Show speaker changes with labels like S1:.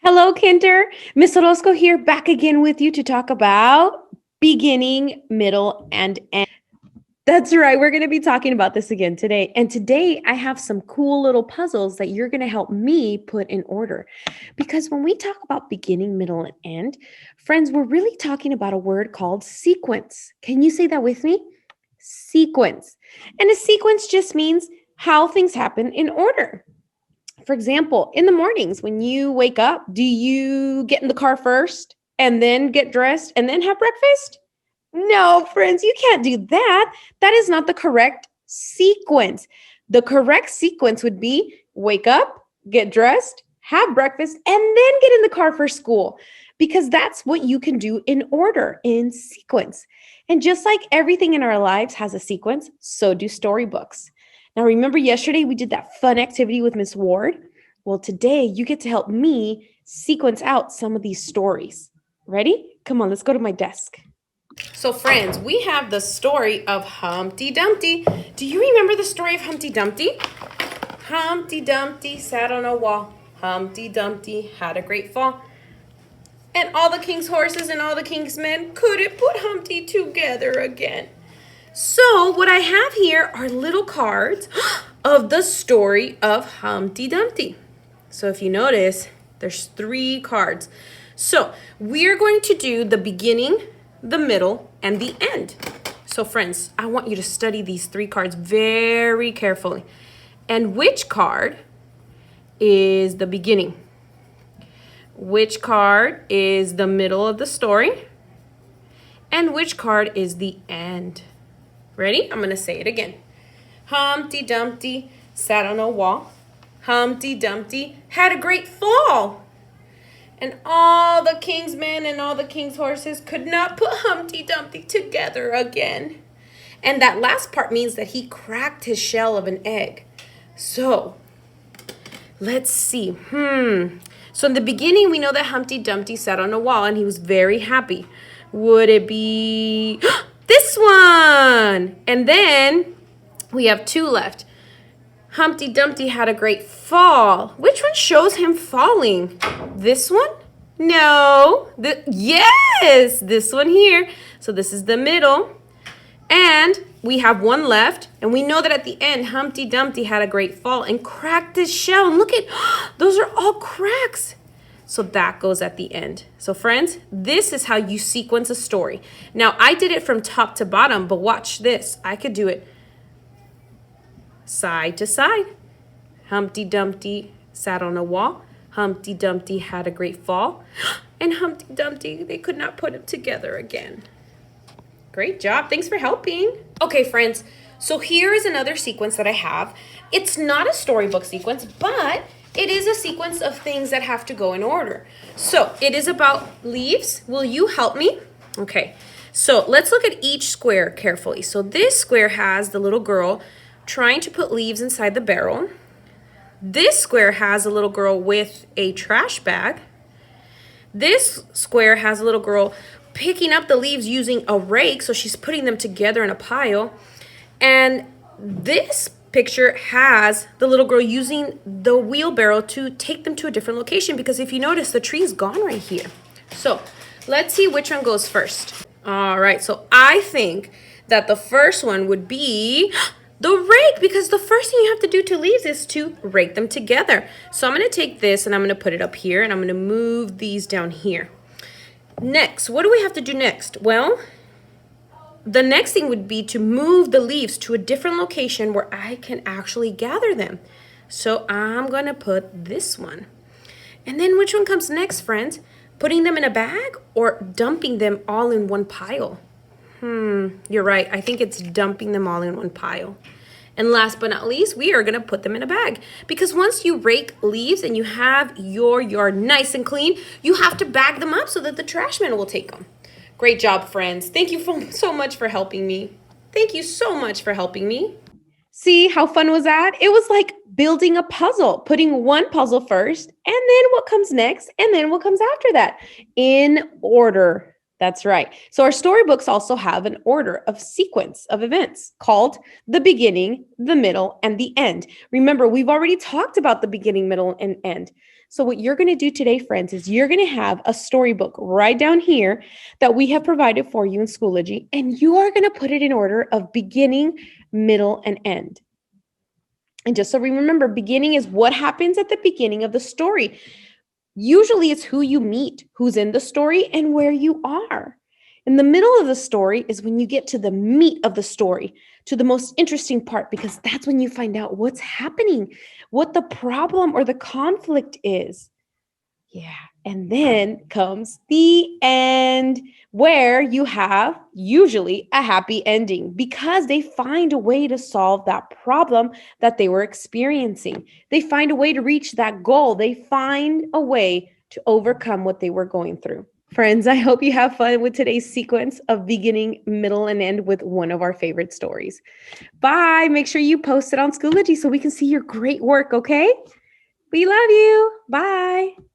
S1: Hello, Kinder. Miss Orozco here, back again with you to talk about beginning, middle, and end. That's right. We're going to be talking about this again today. And today I have some cool little puzzles that you're going to help me put in order. Because when we talk about beginning, middle, and end, friends, we're really talking about a word called sequence. Can you say that with me? Sequence. And a sequence just means how things happen in order. For example, in the mornings when you wake up, do you get in the car first and then get dressed and then have breakfast? No, friends, you can't do that. That is not the correct sequence. The correct sequence would be wake up, get dressed, have breakfast, and then get in the car for school because that's what you can do in order, in sequence. And just like everything in our lives has a sequence, so do storybooks. Now, remember yesterday we did that fun activity with Miss Ward? Well, today you get to help me sequence out some of these stories. Ready? Come on, let's go to my desk. So, friends, we have the story of Humpty Dumpty. Do you remember the story of Humpty Dumpty? Humpty Dumpty sat on a wall. Humpty Dumpty had a great fall. And all the king's horses and all the king's men couldn't put Humpty together again. So what I have here are little cards of the story of Humpty Dumpty. So if you notice, there's 3 cards. So we're going to do the beginning, the middle, and the end. So friends, I want you to study these 3 cards very carefully. And which card is the beginning? Which card is the middle of the story? And which card is the end? Ready? I'm going to say it again. Humpty Dumpty sat on a wall. Humpty Dumpty had a great fall. And all the king's men and all the king's horses could not put Humpty Dumpty together again. And that last part means that he cracked his shell of an egg. So, let's see. So in the beginning, we know that Humpty Dumpty sat on a wall and he was very happy. Would it be this one? And then we have 2 left. Humpty Dumpty had a great fall. Which one shows him falling? This one? No. Yes, this one here. So this is the middle. And we have 1 left. And we know that at the end, Humpty Dumpty had a great fall and cracked his shell. And look at, those are all cracks. So that goes at the end. So friends, this is how you sequence a story. Now, I did it from top to bottom, but watch this. I could do it side to side. Humpty Dumpty sat on a wall. Humpty Dumpty had a great fall. And Humpty Dumpty, they could not put it together again. Great job. Thanks for helping. Okay, friends. So here is another sequence that I have. It's not a storybook sequence, but it is a sequence of things that have to go in order. So it is about leaves. Will you help me? Okay. So let's look at each square carefully. So this square has the little girl trying to put leaves inside the barrel. This square has a little girl with a trash bag. This square has a little girl picking up the leaves using a rake, so she's putting them together in a pile. And this picture has the little girl using the wheelbarrow to take them to a different location, because if you notice, the tree's gone right here. So let's see which one goes first. All right, so I think that the first one would be the rake, because the first thing you have to do to leaves is to rake them together. So I'm going to take this and I'm going to put it up here, and I'm going to move these down here. Next, what do we have to do next? Well, the next thing would be to move the leaves to a different location where I can actually gather them. So I'm going to put this one. And then which one comes next, friends? Putting them in a bag or dumping them all in one pile? You're right. I think it's dumping them all in one pile. And last but not least, we are going to put them in a bag. Because once you rake leaves and you have your yard nice and clean, you have to bag them up so that the trash man will take them. Great job, friends. Thank you so much for helping me. Thank you so much for helping me. See how fun was that? It was like building a puzzle, putting one puzzle first, and then what comes next, and then what comes after that in order. That's right. So our storybooks also have an order of sequence of events called the beginning, the middle, and the end. Remember, we've already talked about the beginning, middle, and end. So what you're going to do today, friends, is you're going to have a storybook right down here that we have provided for you in Schoology, and you are going to put it in order of beginning, middle, and end. And just so we remember, beginning is what happens at the beginning of the story. Usually it's who you meet, who's in the story, and where you are. In the middle of the story is when you get to the meat of the story, to the most interesting part, because that's when you find out what's happening, what the problem or the conflict is. Yeah. And then comes the end, where you have usually a happy ending because they find a way to solve that problem that they were experiencing. They find a way to reach that goal. They find a way to overcome what they were going through. Friends, I hope you have fun with today's sequence of beginning, middle, and end with one of our favorite stories. Bye. Make sure you post it on Schoology so we can see your great work, okay? We love you. Bye.